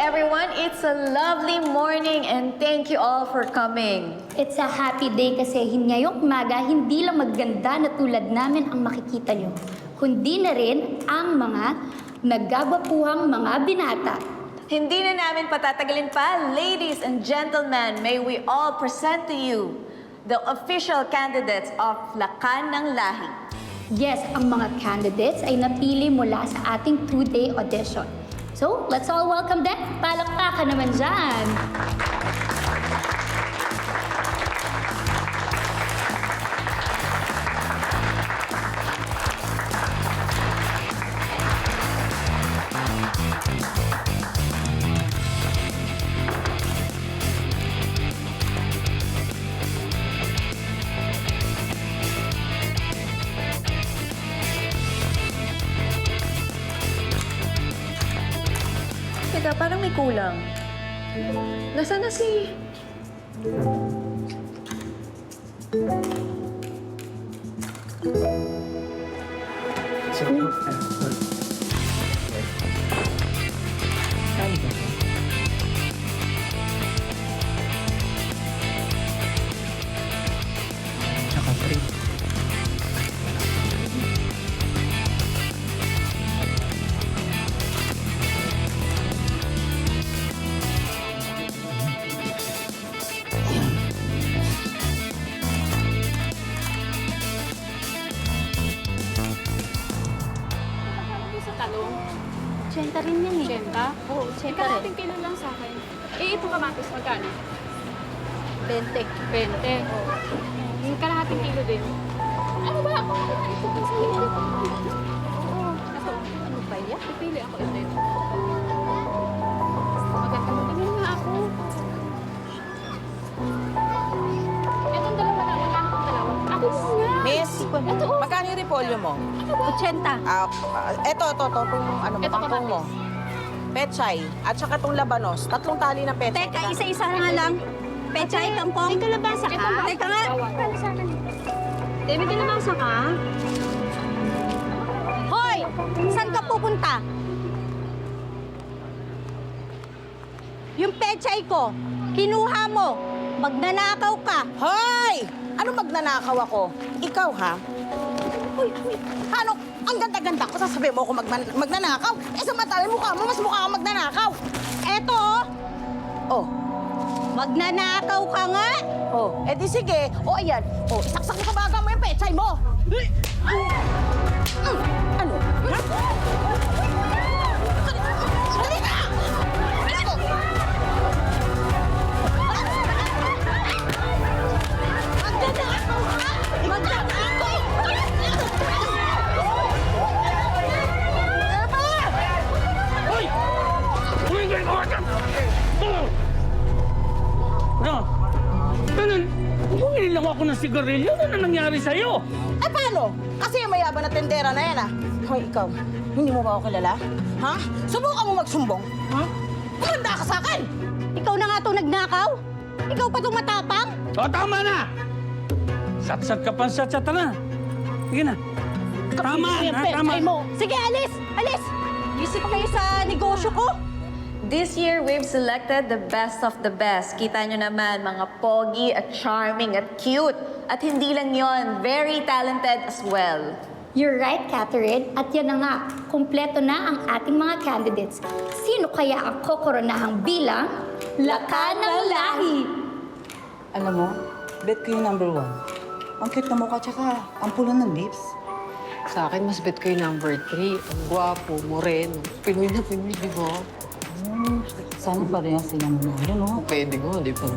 everyone. It's a lovely morning and thank you all for coming. It's a happy day kasi ngayong umaga, hindi lang maganda na tulad namin ang makikita nyo, kundi na rin ang mga nagagapuhang mga binata. Hindi na namin patatagalin pa. Ladies and gentlemen, may we all present to you the official candidates of Lakan ng Lahi. Yes, ang mga candidates ay napili mula sa ating two-day audition. So, let's all welcome them. Palakpakan naman dyan! Teka, parang may kulang. Nasaan na si... Tsaka free. Sa talong? 80 rin yan eh. 80? Oo, 80 rin. Kalahating kilo lang sa akin. Eh, ito kamatis, magkano? 20. 20. Oo. Yung kalahating kilo din. Ano ba? Ito pa sa hindi. Oo. Ito. Ano ba yan? Pipili ako ito. Maganda mo. Tingnan nga ako. Itong dalawa na. Magkano itong dalawa? Ako nga. Miss, Ito, oh. magkano yung repolyo mo? 80. Ito, itong ano mo, Ito, kangkong mo. Pechay, at saka itong labanos. 3 tali ng pechay. Teka, isa-isa nga lang. Pechay, kampong. May kalabasa ka? Teka nga. May kalabasa ka? Hoy! Saan ka pupunta? Yung pechay ko, kinuha mo. Magnanakaw ka. Hoy! Ano magnanakaw ako? Ikaw, ha? Ano? Ang ganda-ganda ko, sasabihin mo ako magnanakaw? Eh, samantalin mukha mo, mas mukha kang magnanakaw. Eto, Oh, magnanakaw ka nga. oh, edi sige. Oh, ayan. Oh, isaksak mo sa baga mo yung pechay mo. Ano? Ha? Dali na! Ano? Magnanakaw ka? Magnanakaw! Hoy! Tumingin ka agad! Ano? Bumili lang ako ng sigarilyo. Ano na nangyari sa'yo? Eh, paano? Kasi yung mayabang na tendera na yan, ah. Hoy, ikaw, hindi mo ba ako kilala? Ha? Subukan mo magsumbong. Ha? Kumanda ka sa akin! Ikaw na nga itong nagnakaw? Ikaw pa itong matapang? O, tama na! Satsat ka pa sa tsata na. Sige na. Tama, ha? Tama. Sige, alis! Alis! Isip kayo sa negosyo ko. This year, we've selected the best of the best. Kita nyo naman, mga pogi at charming at cute. At hindi lang yon, very talented as well. You're right, Catherine. At yan na nga, kumpleto na ang ating mga candidates. Sino kaya ang kokoronahang bilang Lakan ng Lahi? Alam mo, bet ko yung number 1. Ang cute na mukha, tsaka ang pula ng lips. Sa akin, mas bet ko yung number 3. Ang gwapo, moreno. Pinoy na Pinoy, di ba? Sana pa rin ang silang mo. Yun, no? Pwede nga, di ba?